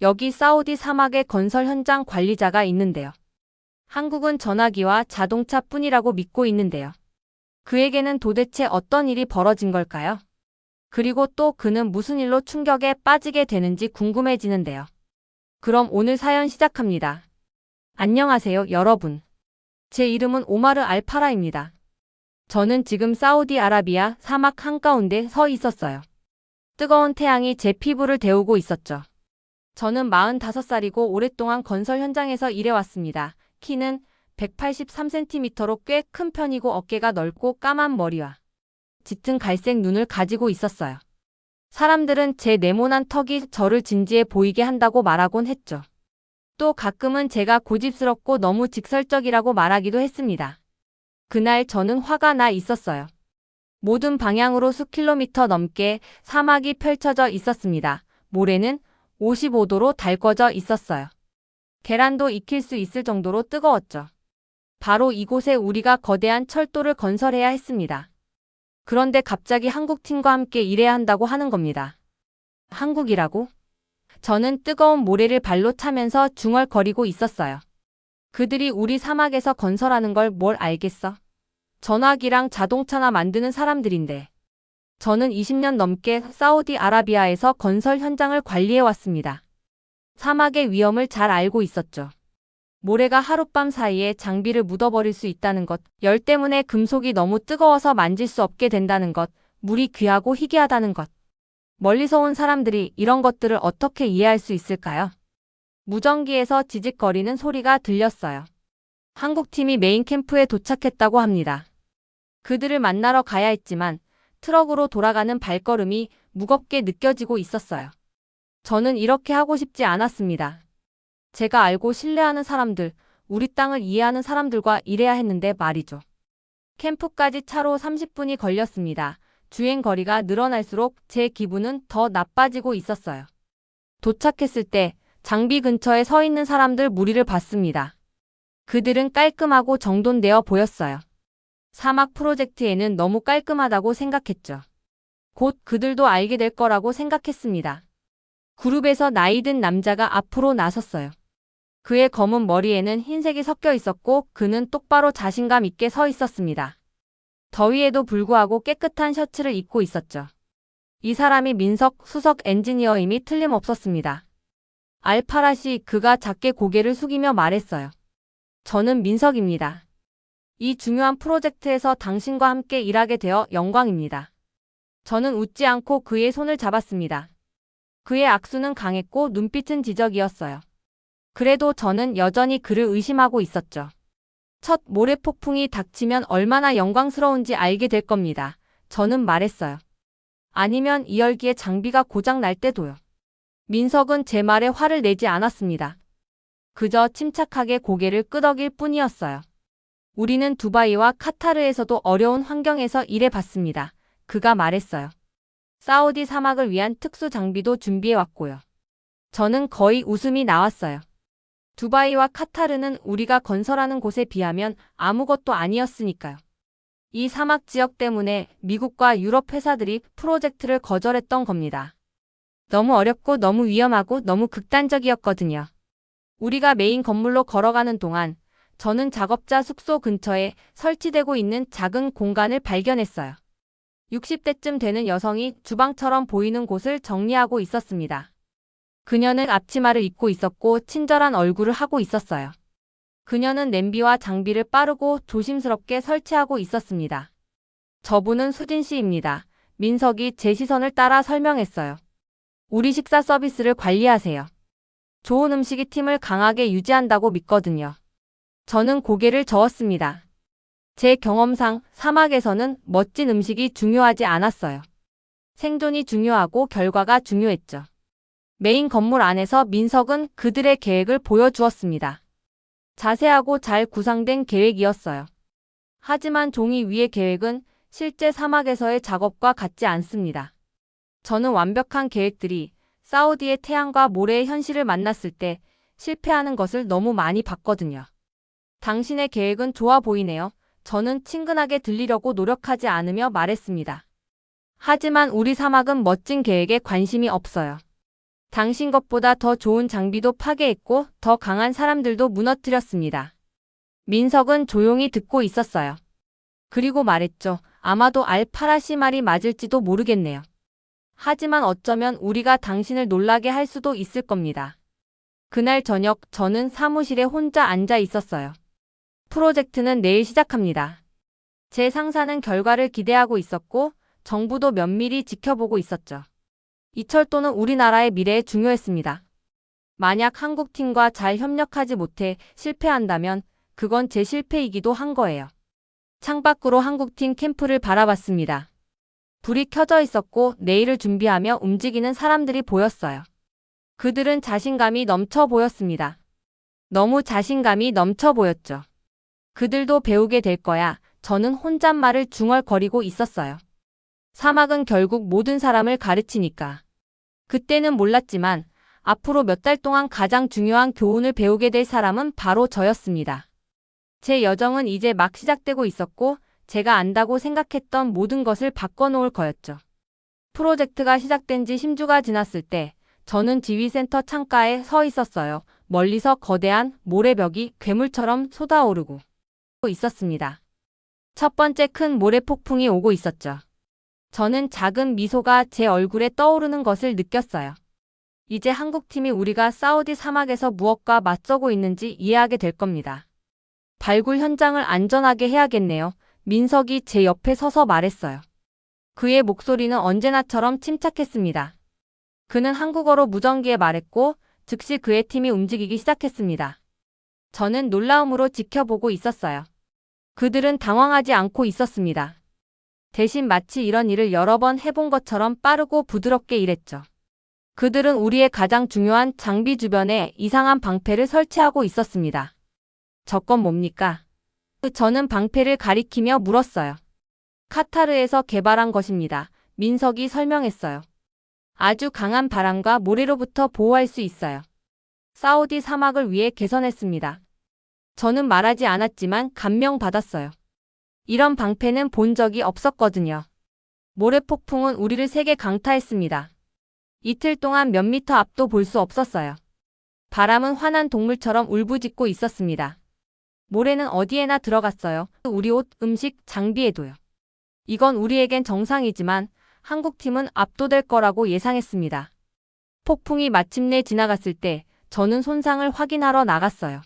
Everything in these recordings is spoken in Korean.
여기 사우디 사막의 건설 현장 관리자가 있는데요. 한국은 전화기와 자동차뿐이라고 믿고 있는데요. 그에게는 도대체 어떤 일이 벌어진 걸까요? 그리고 또 그는 무슨 일로 충격에 빠지게 되는지 궁금해지는데요. 그럼 오늘 사연 시작합니다. 안녕하세요, 여러분. 제 이름은 오마르 알파라입니다. 저는 지금 사우디아라비아 사막 한가운데 서 있었어요. 뜨거운 태양이 제 피부를 데우고 있었죠. 저는 45살이고 오랫동안 건설 현장에서 일해왔습니다. 키는 183cm로 꽤 큰 편이고 어깨가 넓고 까만 머리와 짙은 갈색 눈을 가지고 있었어요. 사람들은 제 네모난 턱이 저를 진지해 보이게 한다고 말하곤 했죠. 또 가끔은 제가 고집스럽고 너무 직설적이라고 말하기도 했습니다. 그날 저는 화가 나 있었어요. 모든 방향으로 수킬로미터 넘게 사막이 펼쳐져 있었습니다. 모래는 55도로 달궈져 있었어요. 계란도 익힐 수 있을 정도로 뜨거웠죠. 바로 이곳에 우리가 거대한 철도를 건설해야 했습니다. 그런데 갑자기 한국 팀과 함께 일해야 한다고 하는 겁니다. 한국이라고? 저는 뜨거운 모래를 발로 차면서 중얼거리고 있었어요. 그들이 우리 사막에서 건설하는 걸 뭘 알겠어? 전화기랑 자동차나 만드는 사람들인데. 저는 20년 넘게 사우디아라비아에서 건설 현장을 관리해왔습니다. 사막의 위험을 잘 알고 있었죠. 모래가 하룻밤 사이에 장비를 묻어버릴 수 있다는 것, 열 때문에 금속이 너무 뜨거워서 만질 수 없게 된다는 것, 물이 귀하고 희귀하다는 것. 멀리서 온 사람들이 이런 것들을 어떻게 이해할 수 있을까요? 무전기에서 지직거리는 소리가 들렸어요. 한국팀이 메인 캠프에 도착했다고 합니다. 그들을 만나러 가야 했지만 트럭으로 돌아가는 발걸음이 무겁게 느껴지고 있었어요. 저는 이렇게 하고 싶지 않았습니다. 제가 알고 신뢰하는 사람들, 우리 땅을 이해하는 사람들과 일해야 했는데 말이죠. 캠프까지 차로 30분이 걸렸습니다. 주행 거리가 늘어날수록 제 기분은 더 나빠지고 있었어요. 도착했을 때 장비 근처에 서 있는 사람들 무리를 봤습니다. 그들은 깔끔하고 정돈되어 보였어요. 사막 프로젝트에는 너무 깔끔하다고 생각했죠. 곧 그들도 알게 될 거라고 생각했습니다. 그룹에서 나이 든 남자가 앞으로 나섰어요. 그의 검은 머리에는 흰색이 섞여 있었고 그는 똑바로 자신감 있게 서 있었습니다. 더위에도 불구하고 깨끗한 셔츠를 입고 있었죠. 이 사람이 민석 수석 엔지니어임이 틀림없었습니다. 알파라 씨, 그가 작게 고개를 숙이며 말했어요. 저는 민석입니다. 이 중요한 프로젝트에서 당신과 함께 일하게 되어 영광입니다. 저는 웃지 않고 그의 손을 잡았습니다. 그의 악수는 강했고 눈빛은 지적이었어요. 그래도 저는 여전히 그를 의심하고 있었죠. 첫 모래폭풍이 닥치면 얼마나 영광스러운지 알게 될 겁니다. 저는 말했어요. 아니면 이 열기에 장비가 고장 날 때도요. 민석은 제 말에 화를 내지 않았습니다. 그저 침착하게 고개를 끄덕일 뿐이었어요. 우리는 두바이와 카타르에서도 어려운 환경에서 일해봤습니다. 그가 말했어요. 사우디 사막을 위한 특수 장비도 준비해왔고요. 저는 거의 웃음이 나왔어요. 두바이와 카타르는 우리가 건설하는 곳에 비하면 아무것도 아니었으니까요. 이 사막 지역 때문에 미국과 유럽 회사들이 프로젝트를 거절했던 겁니다. 너무 어렵고 너무 위험하고 너무 극단적이었거든요. 우리가 메인 건물로 걸어가는 동안 저는 작업자 숙소 근처에 설치되고 있는 작은 공간을 발견했어요. 60대쯤 되는 여성이 주방처럼 보이는 곳을 정리하고 있었습니다. 그녀는 앞치마를 입고 있었고 친절한 얼굴을 하고 있었어요. 그녀는 냄비와 장비를 빠르고 조심스럽게 설치하고 있었습니다. 저분은 수진 씨입니다. 민석이 제 시선을 따라 설명했어요. 우리 식사 서비스를 관리하세요. 좋은 음식이 팀을 강하게 유지한다고 믿거든요. 저는 고개를 저었습니다. 제 경험상 사막에서는 멋진 음식이 중요하지 않았어요. 생존이 중요하고 결과가 중요했죠. 메인 건물 안에서 민석은 그들의 계획을 보여주었습니다. 자세하고 잘 구상된 계획이었어요. 하지만 종이 위의 계획은 실제 사막에서의 작업과 같지 않습니다. 저는 완벽한 계획들이 사우디의 태양과 모래의 현실을 만났을 때 실패하는 것을 너무 많이 봤거든요. 당신의 계획은 좋아 보이네요. 저는 친근하게 들리려고 노력하지 않으며 말했습니다. 하지만 우리 사막은 멋진 계획에 관심이 없어요. 당신 것보다 더 좋은 장비도 파괴했고 더 강한 사람들도 무너뜨렸습니다. 민석은 조용히 듣고 있었어요. 그리고 말했죠. 아마도 알파라시 말이 맞을지도 모르겠네요. 하지만 어쩌면 우리가 당신을 놀라게 할 수도 있을 겁니다. 그날 저녁 저는 사무실에 혼자 앉아 있었어요. 프로젝트는 내일 시작합니다. 제 상사는 결과를 기대하고 있었고 정부도 면밀히 지켜보고 있었죠. 이 철도는 우리나라의 미래에 중요했습니다. 만약 한국팀과 잘 협력하지 못해 실패한다면 그건 제 실패이기도 한 거예요. 창밖으로 한국팀 캠프를 바라봤습니다. 불이 켜져 있었고 내일을 준비하며 움직이는 사람들이 보였어요. 그들은 자신감이 넘쳐 보였습니다. 너무 자신감이 넘쳐 보였죠. 그들도 배우게 될 거야. 저는 혼잣말을 중얼거리고 있었어요. 사막은 결국 모든 사람을 가르치니까. 그때는 몰랐지만 앞으로 몇 달 동안 가장 중요한 교훈을 배우게 될 사람은 바로 저였습니다. 제 여정은 이제 막 시작되고 있었고 제가 안다고 생각했던 모든 것을 바꿔놓을 거였죠. 프로젝트가 시작된 지 10주가 지났을 때 저는 지휘센터 창가에 서 있었어요. 멀리서 거대한 모래벽이 괴물처럼 쏟아오르고 있었습니다. 첫 번째 큰 모래 폭풍이 오고 있었죠. 저는 작은 미소가 제 얼굴에 떠오르는 것을 느꼈어요. 이제 한국팀이 우리가 사우디 사막에서 무엇과 맞서고 있는지 이해하게 될 겁니다. 발굴 현장을 안전하게 해야겠네요. 민석이 제 옆에 서서 말했어요. 그의 목소리는 언제나처럼 침착했습니다. 그는 한국어로 무전기에 말했고 즉시 그의 팀이 움직이기 시작했습니다. 저는 놀라움으로 지켜보고 있었어요. 그들은 당황하지 않고 있었습니다. 대신 마치 이런 일을 여러 번 해본 것처럼 빠르고 부드럽게 일했죠. 그들은 우리의 가장 중요한 장비 주변에 이상한 방패를 설치하고 있었습니다. 저건 뭡니까? 저는 방패를 가리키며 물었어요. 카타르에서 개발한 것입니다. 민석이 설명했어요. 아주 강한 바람과 모래로부터 보호할 수 있어요. 사우디 사막을 위해 개선했습니다. 저는 말하지 않았지만 감명받았어요. 이런 방패는 본 적이 없었거든요. 모래폭풍은 우리를 세게 강타했습니다. 이틀 동안 몇 미터 앞도 볼 수 없었어요. 바람은 화난 동물처럼 울부짖고 있었습니다. 모래는 어디에나 들어갔어요. 우리 옷, 음식, 장비에도요. 이건 우리에겐 정상이지만 한국팀은 압도될 거라고 예상했습니다. 폭풍이 마침내 지나갔을 때 저는 손상을 확인하러 나갔어요.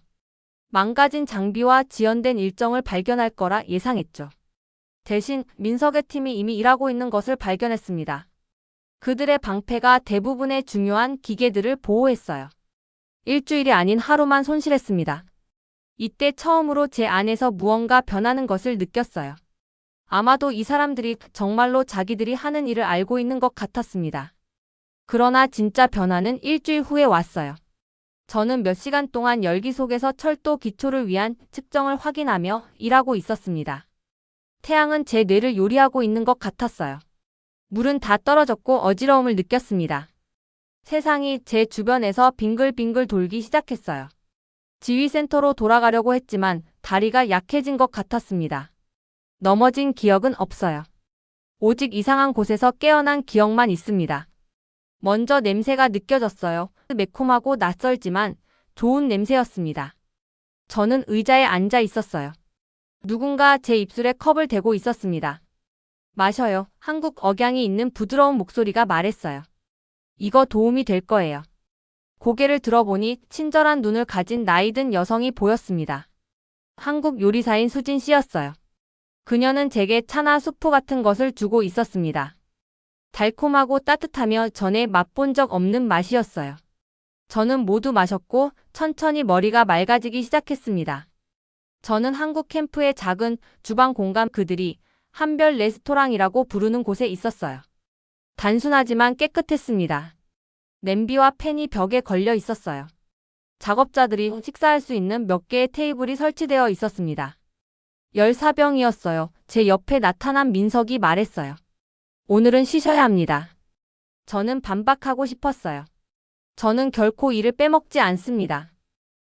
망가진 장비와 지연된 일정을 발견할 거라 예상했죠. 대신 민석의 팀이 이미 일하고 있는 것을 발견했습니다. 그들의 방패가 대부분의 중요한 기계들을 보호했어요. 일주일이 아닌 하루만 손실했습니다. 이때 처음으로 제 안에서 무언가 변하는 것을 느꼈어요. 아마도 이 사람들이 정말로 자기들이 하는 일을 알고 있는 것 같았습니다. 그러나 진짜 변화는 일주일 후에 왔어요. 저는 몇 시간 동안 열기 속에서 철도 기초를 위한 측정을 확인하며 일하고 있었습니다. 태양은 제 뇌를 요리하고 있는 것 같았어요. 물은 다 떨어졌고 어지러움을 느꼈습니다. 세상이 제 주변에서 빙글빙글 돌기 시작했어요. 지휘센터로 돌아가려고 했지만 다리가 약해진 것 같았습니다. 넘어진 기억은 없어요. 오직 이상한 곳에서 깨어난 기억만 있습니다. 먼저 냄새가 느껴졌어요. 매콤하고 낯설지만 좋은 냄새였습니다. 저는 의자에 앉아 있었어요. 누군가 제 입술에 컵을 대고 있었습니다. 마셔요. 한국 억양이 있는 부드러운 목소리가 말했어요. 이거 도움이 될 거예요. 고개를 들어보니 친절한 눈을 가진 나이든 여성이 보였습니다. 한국 요리사인 수진 씨였어요. 그녀는 제게 차나 수프 같은 것을 주고 있었습니다. 달콤하고 따뜻하며 전에 맛본 적 없는 맛이었어요. 저는 모두 마셨고 천천히 머리가 맑아지기 시작했습니다. 저는 한국 캠프의 작은 주방 공간 그들이 한별 레스토랑이라고 부르는 곳에 있었어요. 단순하지만 깨끗했습니다. 냄비와 팬이 벽에 걸려 있었어요. 작업자들이 식사할 수 있는 몇 개의 테이블이 설치되어 있었습니다. 열사병이었어요. 제 옆에 나타난 민석이 말했어요. 오늘은 쉬셔야 합니다. 저는 반박하고 싶었어요. 저는 결코 일을 빼먹지 않습니다.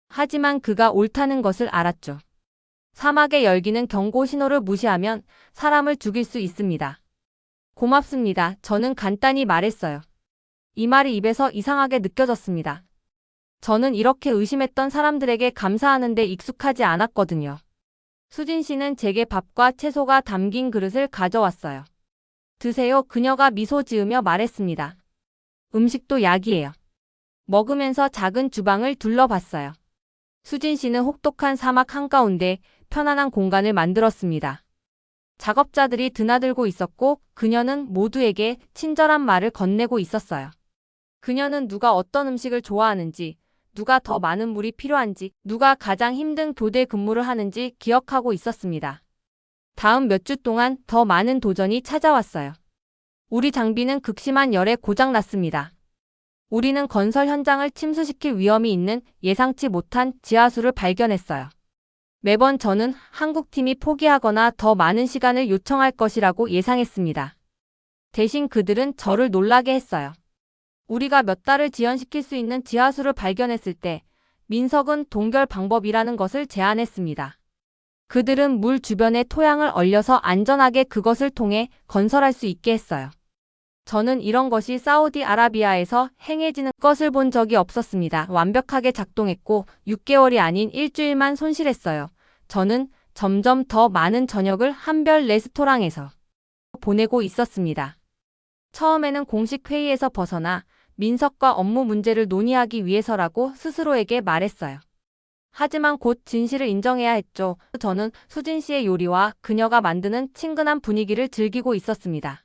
하지만 그가 옳다는 것을 알았죠. 사막의 열기는 경고 신호를 무시하면 사람을 죽일 수 있습니다. 고맙습니다. 저는 간단히 말했어요. 이 말이 입에서 이상하게 느껴졌습니다. 저는 이렇게 의심했던 사람들에게 감사하는데 익숙하지 않았거든요. 수진 씨는 제게 밥과 채소가 담긴 그릇을 가져왔어요. 드세요. 그녀가 미소 지으며 말했습니다. 음식도 약이에요. 먹으면서 작은 주방을 둘러봤어요. 수진 씨는 혹독한 사막 한가운데 편안한 공간을 만들었습니다. 작업자들이 드나들고 있었고 그녀는 모두에게 친절한 말을 건네고 있었어요. 그녀는 누가 어떤 음식을 좋아하는지, 누가 더 많은 물이 필요한지, 누가 가장 힘든 교대 근무를 하는지 기억하고 있었습니다. 다음 몇 주 동안 더 많은 도전이 찾아왔어요. 우리 장비는 극심한 열에 고장났습니다. 우리는 건설 현장을 침수시킬 위험이 있는 예상치 못한 지하수를 발견했어요. 매번 저는 한국팀이 포기하거나 더 많은 시간을 요청할 것이라고 예상했습니다. 대신 그들은 저를 놀라게 했어요. 우리가 몇 달을 지연시킬 수 있는 지하수를 발견했을 때 민석은 동결 방법이라는 것을 제안했습니다. 그들은 물 주변의 토양을 얼려서 안전하게 그것을 통해 건설할 수 있게 했어요. 저는 이런 것이 사우디아라비아에서 행해지는 것을 본 적이 없었습니다. 완벽하게 작동했고 6개월이 아닌 일주일만 손실했어요. 저는 점점 더 많은 저녁을 한별 레스토랑에서 보내고 있었습니다. 처음에는 공식 회의에서 벗어나 민석과 업무 문제를 논의하기 위해서라고 스스로에게 말했어요. 하지만 곧 진실을 인정해야 했죠. 저는 수진 씨의 요리와 그녀가 만드는 친근한 분위기를 즐기고 있었습니다.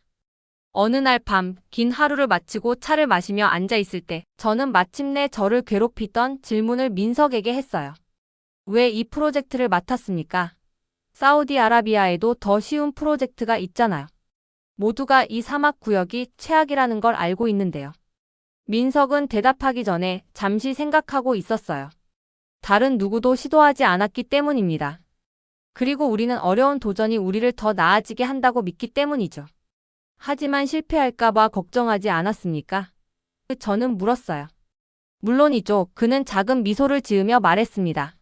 어느 날 밤, 긴 하루를 마치고 차를 마시며 앉아 있을 때 저는 마침내 저를 괴롭히던 질문을 민석에게 했어요. 왜 이 프로젝트를 맡았습니까? 사우디아라비아에도 더 쉬운 프로젝트가 있잖아요. 모두가 이 사막 구역이 최악이라는 걸 알고 있는데요. 민석은 대답하기 전에 잠시 생각하고 있었어요. 다른 누구도 시도하지 않았기 때문입니다. 그리고 우리는 어려운 도전이 우리를 더 나아지게 한다고 믿기 때문이죠. 하지만 실패할까봐 걱정하지 않았습니까? 저는 물었어요. 물론이죠. 그는 작은 미소를 지으며 말했습니다.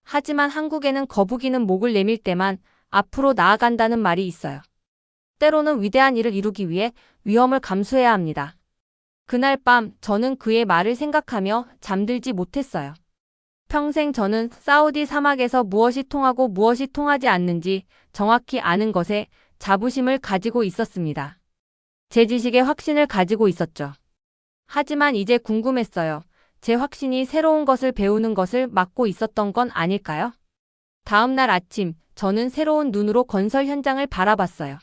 하지만 한국에는 거북이는 목을 내밀 때만 앞으로 나아간다는 말이 있어요. 때로는 위대한 일을 이루기 위해 위험을 감수해야 합니다. 그날 밤 저는 그의 말을 생각하며 잠들지 못했어요. 평생 저는 사우디 사막에서 무엇이 통하고 무엇이 통하지 않는지 정확히 아는 것에 자부심을 가지고 있었습니다. 제 지식에 확신을 가지고 있었죠. 하지만 이제 궁금했어요. 제 확신이 새로운 것을 배우는 것을 막고 있었던 건 아닐까요? 다음 날 아침, 저는 새로운 눈으로 건설 현장을 바라봤어요.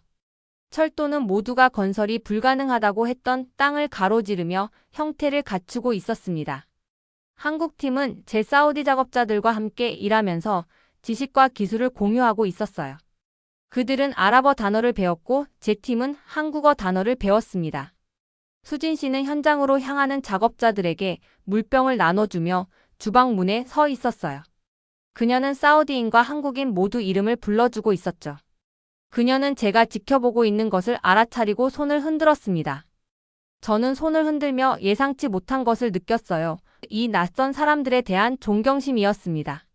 철도는 모두가 건설이 불가능하다고 했던 땅을 가로지르며 형태를 갖추고 있었습니다. 한국팀은 제 사우디 작업자들과 함께 일하면서 지식과 기술을 공유하고 있었어요. 그들은 아랍어 단어를 배웠고 제 팀은 한국어 단어를 배웠습니다. 수진 씨는 현장으로 향하는 작업자들에게 물병을 나눠주며 주방 문에 서 있었어요. 그녀는 사우디인과 한국인 모두 이름을 불러주고 있었죠. 그녀는 제가 지켜보고 있는 것을 알아차리고 손을 흔들었습니다. 저는 손을 흔들며 예상치 못한 것을 느꼈어요. 이 낯선 사람들에 대한 존경심이었습니다.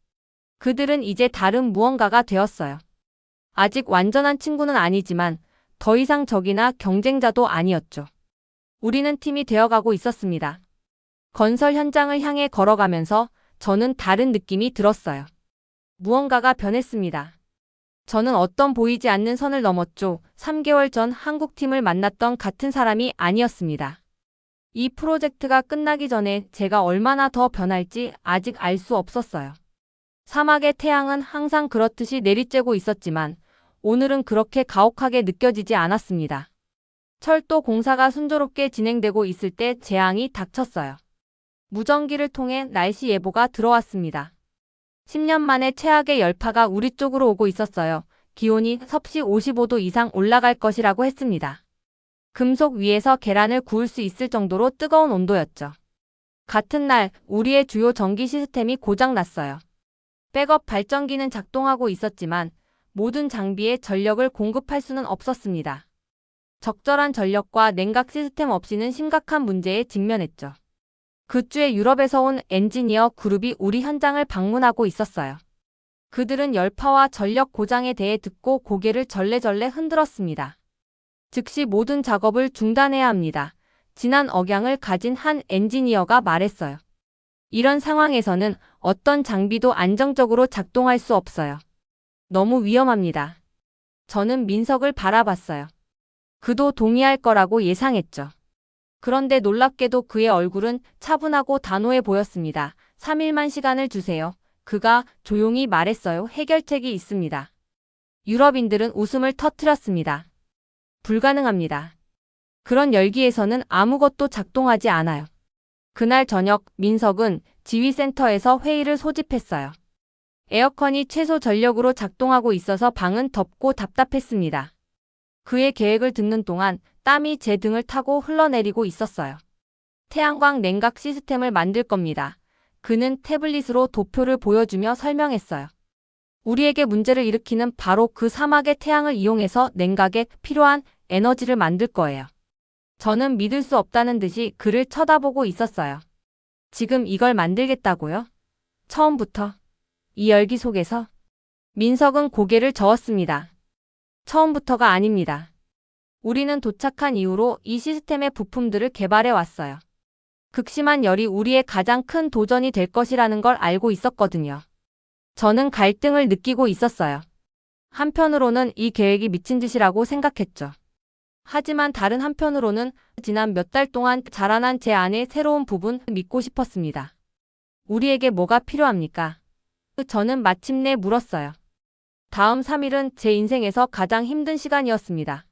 그들은 이제 다른 무언가가 되었어요. 아직 완전한 친구는 아니지만 더 이상 적이나 경쟁자도 아니었죠. 우리는 팀이 되어가고 있었습니다. 건설 현장을 향해 걸어가면서 저는 다른 느낌이 들었어요. 무언가가 변했습니다. 저는 어떤 보이지 않는 선을 넘었죠. 3개월 전 한국팀을 만났던 같은 사람이 아니었습니다. 이 프로젝트가 끝나기 전에 제가 얼마나 더 변할지 아직 알 수 없었어요. 사막의 태양은 항상 그렇듯이 내리쬐고 있었지만 오늘은 그렇게 가혹하게 느껴지지 않았습니다. 철도 공사가 순조롭게 진행되고 있을 때 재앙이 닥쳤어요. 무전기를 통해 날씨 예보가 들어왔습니다. 10년 만에 최악의 열파가 우리 쪽으로 오고 있었어요. 기온이 섭씨 55도 이상 올라갈 것이라고 했습니다. 금속 위에서 계란을 구울 수 있을 정도로 뜨거운 온도였죠. 같은 날 우리의 주요 전기 시스템이 고장났어요. 백업 발전기는 작동하고 있었지만 모든 장비에 전력을 공급할 수는 없었습니다. 적절한 전력과 냉각 시스템 없이는 심각한 문제에 직면했죠. 그 주에 유럽에서 온 엔지니어 그룹이 우리 현장을 방문하고 있었어요. 그들은 열파와 전력 고장에 대해 듣고 고개를 절레절레 흔들었습니다. 즉시 모든 작업을 중단해야 합니다. 진한 억양을 가진 한 엔지니어가 말했어요. 이런 상황에서는 어떤 장비도 안정적으로 작동할 수 없어요. 너무 위험합니다. 저는 민석을 바라봤어요. 그도 동의할 거라고 예상했죠. 그런데 놀랍게도 그의 얼굴은 차분하고 단호해 보였습니다. 3일만 시간을 주세요. 그가 조용히 말했어요. 해결책이 있습니다. 유럽인들은 웃음을 터뜨렸습니다. 불가능합니다. 그런 열기에서는 아무것도 작동하지 않아요. 그날 저녁 민석은 지휘센터에서 회의를 소집했어요. 에어컨이 최소 전력으로 작동하고 있어서 방은 덥고 답답했습니다. 그의 계획을 듣는 동안 땀이 제 등을 타고 흘러내리고 있었어요. 태양광 냉각 시스템을 만들 겁니다. 그는 태블릿으로 도표를 보여주며 설명했어요. 우리에게 문제를 일으키는 바로 그 사막의 태양을 이용해서 냉각에 필요한 에너지를 만들 거예요. 저는 믿을 수 없다는 듯이 그를 쳐다보고 있었어요. 지금 이걸 만들겠다고요? 처음부터? 이 열기 속에서? 민석은 고개를 저었습니다. 처음부터가 아닙니다. 우리는 도착한 이후로 이 시스템의 부품들을 개발해 왔어요. 극심한 열이 우리의 가장 큰 도전이 될 것이라는 걸 알고 있었거든요. 저는 갈등을 느끼고 있었어요. 한편으로는 이 계획이 미친 짓이라고 생각했죠. 하지만 다른 한편으로는 지난 몇 달 동안 자라난 제 안의 새로운 부분 믿고 싶었습니다. 우리에게 뭐가 필요합니까? 저는 마침내 물었어요. 다음 3일은 제 인생에서 가장 힘든 시간이었습니다.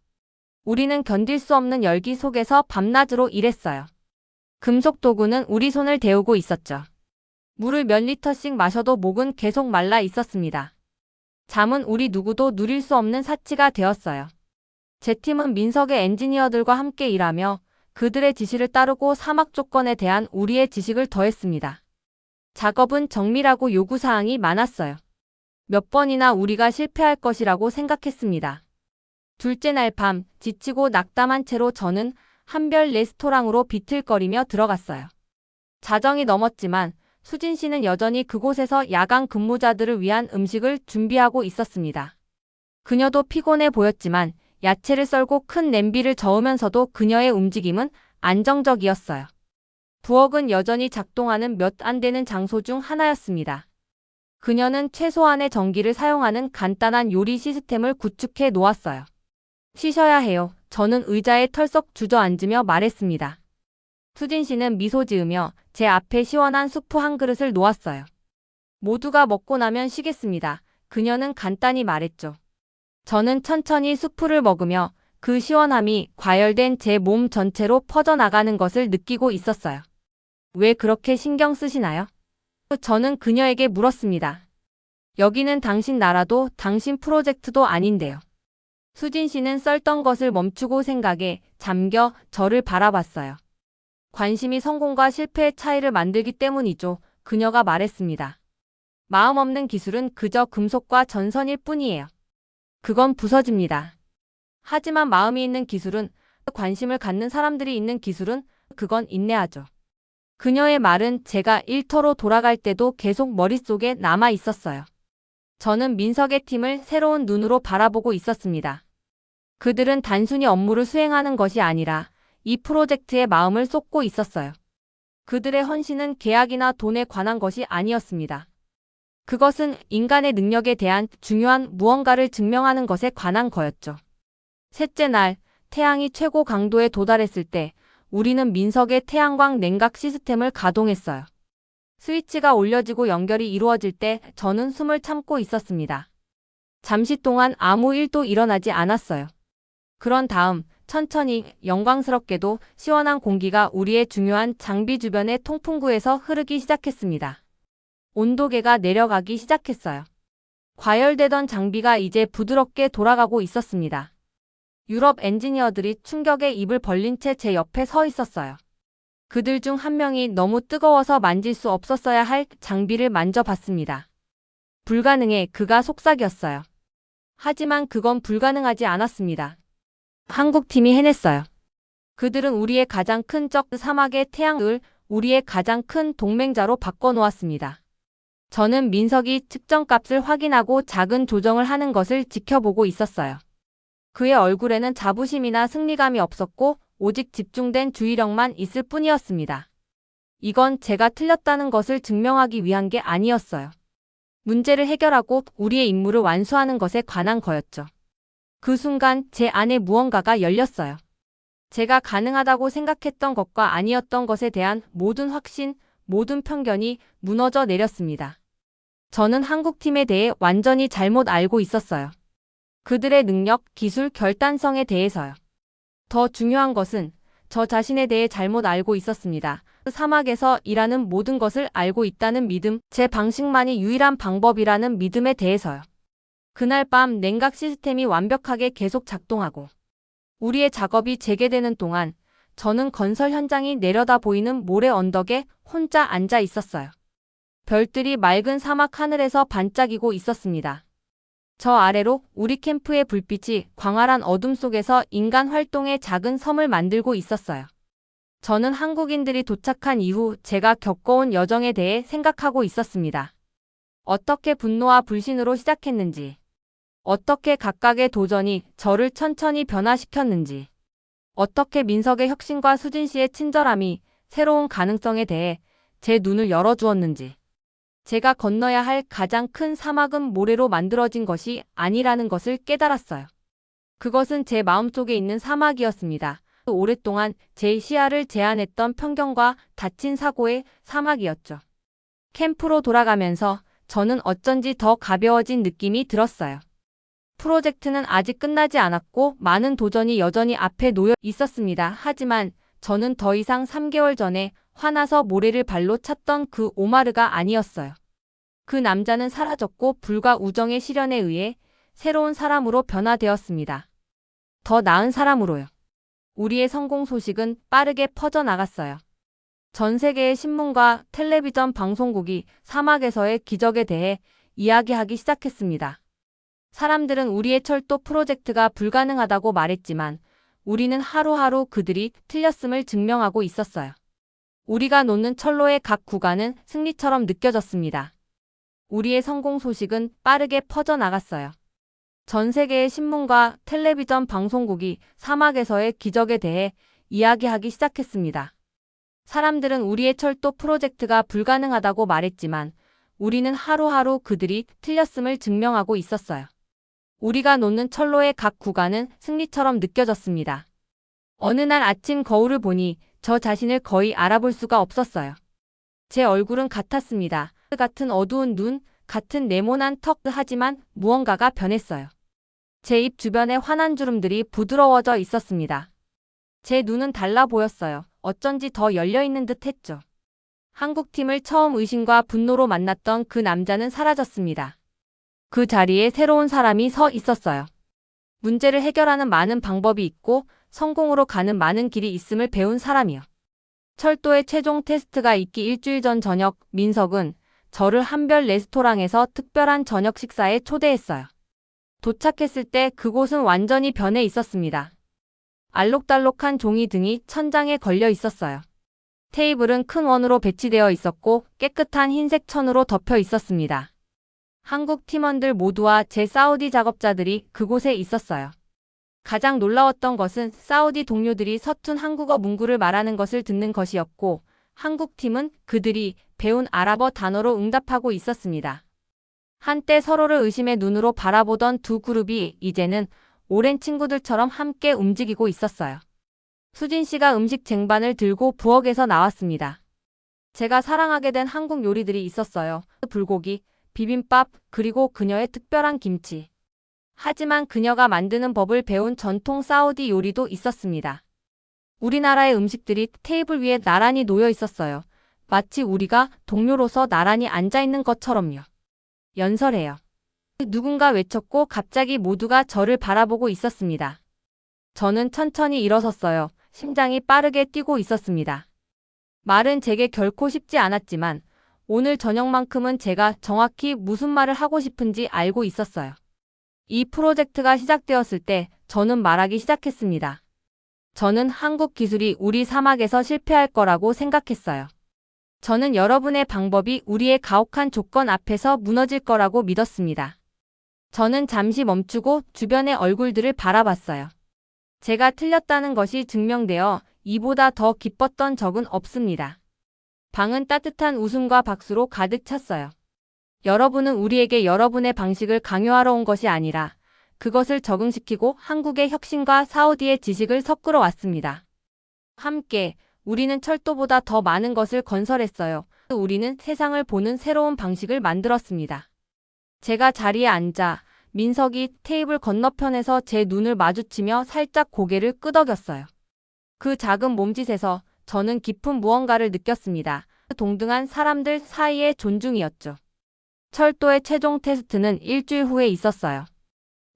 우리는 견딜 수 없는 열기 속에서 밤낮으로 일했어요. 금속 도구는 우리 손을 데우고 있었죠. 물을 몇 리터씩 마셔도 목은 계속 말라 있었습니다. 잠은 우리 누구도 누릴 수 없는 사치가 되었어요. 제 팀은 민석의 엔지니어들과 함께 일하며 그들의 지시를 따르고 사막 조건에 대한 우리의 지식을 더했습니다. 작업은 정밀하고 요구사항이 많았어요. 몇 번이나 우리가 실패할 것이라고 생각했습니다. 둘째 날 밤, 지치고 낙담한 채로 저는 한별 레스토랑으로 비틀거리며 들어갔어요. 자정이 넘었지만 수진 씨는 여전히 그곳에서 야간 근무자들을 위한 음식을 준비하고 있었습니다. 그녀도 피곤해 보였지만 야채를 썰고 큰 냄비를 저으면서도 그녀의 움직임은 안정적이었어요. 부엌은 여전히 작동하는 몇 안 되는 장소 중 하나였습니다. 그녀는 최소한의 전기를 사용하는 간단한 요리 시스템을 구축해 놓았어요. 쉬셔야 해요. 저는 의자에 털썩 주저앉으며 말했습니다. 수진 씨는 미소 지으며 제 앞에 시원한 수프 한 그릇을 놓았어요. 모두가 먹고 나면 쉬겠습니다. 그녀는 간단히 말했죠. 저는 천천히 수프를 먹으며 그 시원함이 과열된 제 몸 전체로 퍼져나가는 것을 느끼고 있었어요. 왜 그렇게 신경 쓰시나요? 저는 그녀에게 물었습니다. 여기는 당신 나라도 당신 프로젝트도 아닌데요. 수진 씨는 썰던 것을 멈추고 생각에 잠겨 저를 바라봤어요. 관심이 성공과 실패의 차이를 만들기 때문이죠. 그녀가 말했습니다. 마음 없는 기술은 그저 금속과 전선일 뿐이에요. 그건 부서집니다. 하지만 마음이 있는 기술은, 관심을 갖는 사람들이 있는 기술은, 그건 인내하죠. 그녀의 말은 제가 일터로 돌아갈 때도 계속 머릿속에 남아 있었어요. 저는 민석의 팀을 새로운 눈으로 바라보고 있었습니다. 그들은 단순히 업무를 수행하는 것이 아니라 이 프로젝트에 마음을 쏟고 있었어요. 그들의 헌신은 계약이나 돈에 관한 것이 아니었습니다. 그것은 인간의 능력에 대한 중요한 무언가를 증명하는 것에 관한 거였죠. 셋째 날, 태양이 최고 강도에 도달했을 때 우리는 민석의 태양광 냉각 시스템을 가동했어요. 스위치가 올려지고 연결이 이루어질 때 저는 숨을 참고 있었습니다. 잠시 동안 아무 일도 일어나지 않았어요. 그런 다음 천천히 영광스럽게도 시원한 공기가 우리의 중요한 장비 주변의 통풍구에서 흐르기 시작했습니다. 온도계가 내려가기 시작했어요. 과열되던 장비가 이제 부드럽게 돌아가고 있었습니다. 유럽 엔지니어들이 충격에 입을 벌린 채 제 옆에 서 있었어요. 그들 중 한 명이 너무 뜨거워서 만질 수 없었어야 할 장비를 만져봤습니다. 불가능해. 그가 속삭였어요. 하지만 그건 불가능하지 않았습니다. 한국팀이 해냈어요. 그들은 우리의 가장 큰 적 사막의 태양을 우리의 가장 큰 동맹자로 바꿔놓았습니다. 저는 민석이 측정값을 확인하고 작은 조정을 하는 것을 지켜보고 있었어요. 그의 얼굴에는 자부심이나 승리감이 없었고 오직 집중된 주의력만 있을 뿐이었습니다. 이건 제가 틀렸다는 것을 증명하기 위한 게 아니었어요. 문제를 해결하고 우리의 임무를 완수하는 것에 관한 거였죠. 그 순간 제 안에 무언가가 열렸어요. 제가 가능하다고 생각했던 것과 아니었던 것에 대한 모든 확신, 모든 편견이 무너져 내렸습니다. 저는 한국팀에 대해 완전히 잘못 알고 있었어요. 그들의 능력, 기술, 결단성에 대해서요. 더 중요한 것은 저 자신에 대해 잘못 알고 있었습니다. 사막에서 일하는 모든 것을 알고 있다는 믿음, 제 방식만이 유일한 방법이라는 믿음에 대해서요. 그날 밤 냉각 시스템이 완벽하게 계속 작동하고 우리의 작업이 재개되는 동안 저는 건설 현장이 내려다 보이는 모래 언덕에 혼자 앉아 있었어요. 별들이 맑은 사막 하늘에서 반짝이고 있었습니다. 저 아래로 우리 캠프의 불빛이 광활한 어둠 속에서 인간 활동의 작은 섬을 만들고 있었어요. 저는 한국인들이 도착한 이후 제가 겪어온 여정에 대해 생각하고 있었습니다. 어떻게 분노와 불신으로 시작했는지, 어떻게 각각의 도전이 저를 천천히 변화시켰는지, 어떻게 민석의 혁신과 수진 씨의 친절함이 새로운 가능성에 대해 제 눈을 열어주었는지, 제가 건너야 할 가장 큰 사막은 모래로 만들어진 것이 아니라는 것을 깨달았어요. 그것은 제 마음속에 있는 사막이었습니다. 오랫동안 제 시야를 제한했던 편견과 다친 사고의 사막이었죠. 캠프로 돌아가면서 저는 어쩐지 더 가벼워진 느낌이 들었어요. 프로젝트는 아직 끝나지 않았고 많은 도전이 여전히 앞에 놓여 있었습니다. 하지만 저는 더 이상 3개월 전에 화나서 모래를 발로 찼던 그 오마르가 아니었어요. 그 남자는 사라졌고 불과 우정의 시련에 의해 새로운 사람으로 변화되었습니다. 더 나은 사람으로요. 우리의 성공 소식은 빠르게 퍼져나갔어요. 전 세계의 신문과 텔레비전 방송국이 사막에서의 기적에 대해 이야기하기 시작했습니다. 사람들은 우리의 철도 프로젝트가 불가능하다고 말했지만 우리는 하루하루 그들이 틀렸음을 증명하고 있었어요. 우리가 놓는 철로의 각 구간은 승리처럼 느껴졌습니다. 우리의 성공 소식은 빠르게 퍼져나갔어요. 전 세계의 신문과 텔레비전 방송국이 사막에서의 기적에 대해 이야기하기 시작했습니다. 사람들은 우리의 철도 프로젝트가 불가능하다고 말했지만 우리는 하루하루 그들이 틀렸음을 증명하고 있었어요. 우리가 놓는 철로의 각 구간은 승리처럼 느껴졌습니다. 어느 날 아침 거울을 보니 저 자신을 거의 알아볼 수가 없었어요. 제 얼굴은 같았습니다. 같은 어두운 눈, 같은 네모난 턱, 하지만 무언가가 변했어요. 제 입 주변에 환한 주름들이 부드러워져 있었습니다. 제 눈은 달라 보였어요. 어쩐지 더 열려있는 듯 했죠. 한국팀을 처음 의심과 분노로 만났던 그 남자는 사라졌습니다. 그 자리에 새로운 사람이 서 있었어요. 문제를 해결하는 많은 방법이 있고 성공으로 가는 많은 길이 있음을 배운 사람이요. 철도의 최종 테스트가 있기 일주일 전 저녁, 민석은 저를 한별 레스토랑에서 특별한 저녁 식사에 초대했어요. 도착했을 때 그곳은 완전히 변해 있었습니다. 알록달록한 종이 등이 천장에 걸려 있었어요. 테이블은 큰 원으로 배치되어 있었고 깨끗한 흰색 천으로 덮여 있었습니다. 한국 팀원들 모두와 제 사우디 작업자들이 그곳에 있었어요. 가장 놀라웠던 것은 사우디 동료들이 서툰 한국어 문구를 말하는 것을 듣는 것이었고 한국 팀은 그들이 배운 아랍어 단어로 응답하고 있었습니다. 한때 서로를 의심의 눈으로 바라보던 두 그룹이 이제는 오랜 친구들처럼 함께 움직이고 있었어요. 수진 씨가 음식 쟁반을 들고 부엌에서 나왔습니다. 제가 사랑하게 된 한국 요리들이 있었어요. 불고기, 비빔밥, 그리고 그녀의 특별한 김치. 하지만 그녀가 만드는 법을 배운 전통 사우디 요리도 있었습니다. 우리나라의 음식들이 테이블 위에 나란히 놓여 있었어요. 마치 우리가 동료로서 나란히 앉아 있는 것처럼요. 연설해요. 누군가 외쳤고 갑자기 모두가 저를 바라보고 있었습니다. 저는 천천히 일어섰어요. 심장이 빠르게 뛰고 있었습니다. 말은 제게 결코 쉽지 않았지만 오늘 저녁만큼은 제가 정확히 무슨 말을 하고 싶은지 알고 있었어요. 이 프로젝트가 시작되었을 때 저는 말하기 시작했습니다. 저는 한국 기술이 우리 사막에서 실패할 거라고 생각했어요. 저는 여러분의 방법이 우리의 가혹한 조건 앞에서 무너질 거라고 믿었습니다. 저는 잠시 멈추고 주변의 얼굴들을 바라봤어요. 제가 틀렸다는 것이 증명되어 이보다 더 기뻤던 적은 없습니다. 방은 따뜻한 웃음과 박수로 가득 찼어요. 여러분은 우리에게 여러분의 방식을 강요하러 온 것이 아니라 그것을 적응시키고 한국의 혁신과 사우디의 지식을 섞으러 왔습니다. 함께 우리는 철도보다 더 많은 것을 건설했어요. 우리는 세상을 보는 새로운 방식을 만들었습니다. 제가 자리에 앉아 민석이 테이블 건너편에서 제 눈을 마주치며 살짝 고개를 끄덕였어요. 그 작은 몸짓에서 저는 깊은 무언가를 느꼈습니다. 동등한 사람들 사이의 존중이었죠. 철도의 최종 테스트는 일주일 후에 있었어요.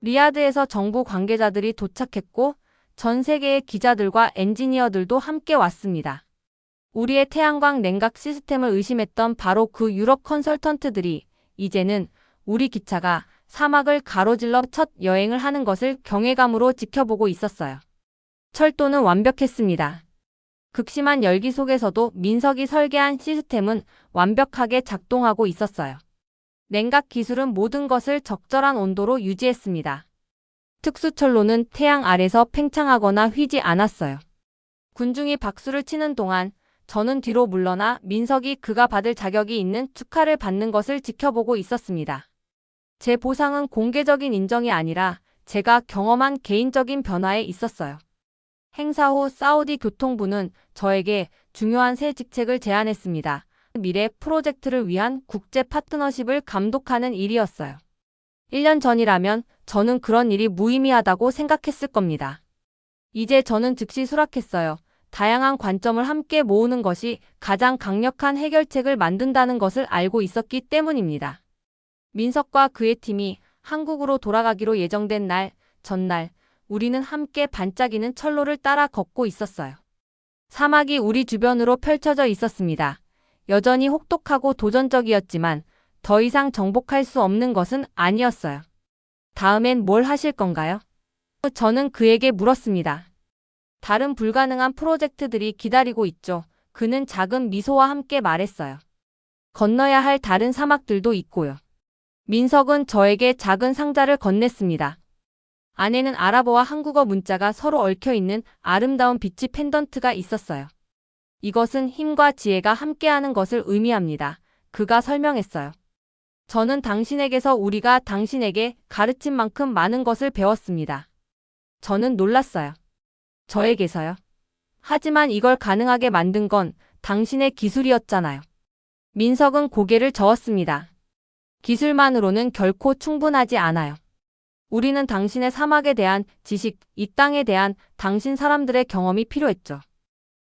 리야드에서 정부 관계자들이 도착했고 전 세계의 기자들과 엔지니어들도 함께 왔습니다. 우리의 태양광 냉각 시스템을 의심했던 바로 그 유럽 컨설턴트들이 이제는 우리 기차가 사막을 가로질러 첫 여행을 하는 것을 경외감으로 지켜보고 있었어요. 철도는 완벽했습니다. 극심한 열기 속에서도 민석이 설계한 시스템은 완벽하게 작동하고 있었어요. 냉각 기술은 모든 것을 적절한 온도로 유지했습니다. 특수철로는 태양 아래서 팽창하거나 휘지 않았어요. 군중이 박수를 치는 동안 저는 뒤로 물러나 민석이 그가 받을 자격이 있는 축하를 받는 것을 지켜보고 있었습니다. 제 보상은 공개적인 인정이 아니라 제가 경험한 개인적인 변화에 있었어요. 행사 후 사우디 교통부는 저에게 중요한 새 직책을 제안했습니다. 미래 프로젝트를 위한 국제 파트너십을 감독하는 일이었어요. 1년 전이라면 저는 그런 일이 무의미하다고 생각했을 겁니다. 이제 저는 즉시 수락했어요. 다양한 관점을 함께 모으는 것이 가장 강력한 해결책을 만든다는 것을 알고 있었기 때문입니다. 민석과 그의 팀이 한국으로 돌아가기로 예정된 전날, 우리는 함께 반짝이는 철로를 따라 걷고 있었어요. 사막이 우리 주변으로 펼쳐져 있었습니다. 여전히 혹독하고 도전적이었지만 더 이상 정복할 수 없는 것은 아니었어요. 다음엔 뭘 하실 건가요? 저는 그에게 물었습니다. 다른 불가능한 프로젝트들이 기다리고 있죠. 그는 작은 미소와 함께 말했어요. 건너야 할 다른 사막들도 있고요. 민석은 저에게 작은 상자를 건넸습니다. 안에는 아랍어와 한국어 문자가 서로 얽혀있는 아름다운 비치 펜던트가 있었어요. 이것은 힘과 지혜가 함께하는 것을 의미합니다. 그가 설명했어요. 저는 당신에게서 우리가 당신에게 가르친 만큼 많은 것을 배웠습니다. 저는 놀랐어요. 저에게서요? 하지만 이걸 가능하게 만든 건 당신의 기술이었잖아요. 민석은 고개를 저었습니다. 기술만으로는 결코 충분하지 않아요. 우리는 당신의 사막에 대한 지식, 이 땅에 대한 당신 사람들의 경험이 필요했죠.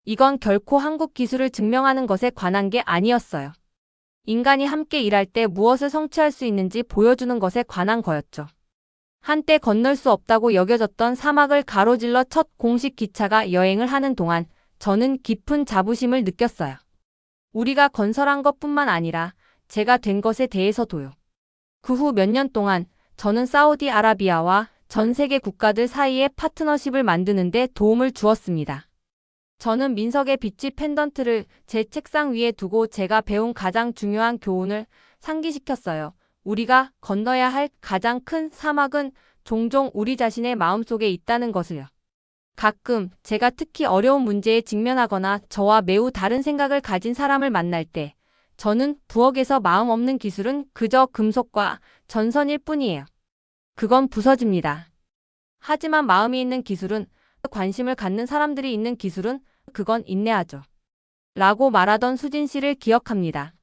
이건 결코 한국 기술을 증명하는 것에 관한 게 아니었어요. 인간이 함께 일할 때 무엇을 성취할 수 있는지 보여주는 것에 관한 거였죠. 한때 건널 수 없다고 여겨졌던 사막을 가로질러 첫 공식 기차가 여행을 하는 동안 저는 깊은 자부심을 느꼈어요. 우리가 건설한 것뿐만 아니라 제가 된 것에 대해서도요. 그 후 몇 년 동안 저는 사우디아라비아와 전 세계 국가들 사이의 파트너십을 만드는 데 도움을 주었습니다. 저는 민석의 비치 펜던트를 제 책상 위에 두고 제가 배운 가장 중요한 교훈을 상기시켰어요. 우리가 건너야 할 가장 큰 사막은 종종 우리 자신의 마음속에 있다는 것을요. 가끔 제가 특히 어려운 문제에 직면하거나 저와 매우 다른 생각을 가진 사람을 만날 때 저는 부엌에서 마음 없는 기술은 그저 금속과 전선일 뿐이에요. 그건 부서집니다. 하지만 마음이 있는 기술은, 관심을 갖는 사람들이 있는 기술은, 그건 인내하죠. 라고 말하던 수진 씨를 기억합니다.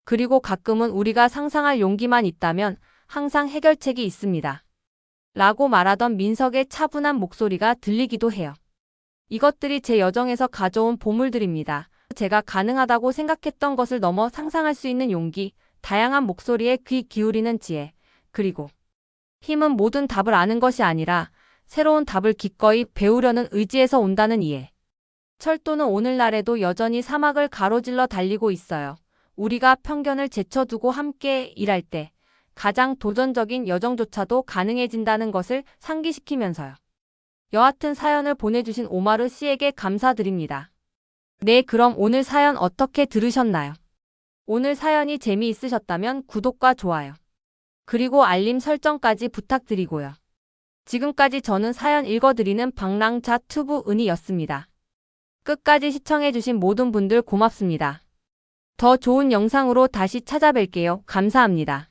그리고 가끔은 우리가 상상할 용기만 있다면 항상 해결책이 있습니다. 라고 말하던 민석의 차분한 목소리가 들리기도 해요. 이것들이 제 여정에서 가져온 보물들입니다. 제가 가능하다고 생각했던 것을 넘어 상상할 수 있는 용기, 다양한 목소리에 귀 기울이는 지혜, 그리고 힘은 모든 답을 아는 것이 아니라 새로운 답을 기꺼이 배우려는 의지에서 온다는 이해. 철도는 오늘날에도 여전히 사막을 가로질러 달리고 있어요. 우리가 편견을 제쳐두고 함께 일할 때 가장 도전적인 여정조차도 가능해진다는 것을 상기시키면서요. 여하튼 사연을 보내주신 오마르 씨에게 감사드립니다. 네, 그럼 오늘 사연 어떻게 들으셨나요? 오늘 사연이 재미있으셨다면 구독과 좋아요, 그리고 알림 설정까지 부탁드리고요. 지금까지 저는 사연 읽어드리는 방랑자 투부 은희였습니다. 끝까지 시청해주신 모든 분들 고맙습니다. 더 좋은 영상으로 다시 찾아뵐게요. 감사합니다.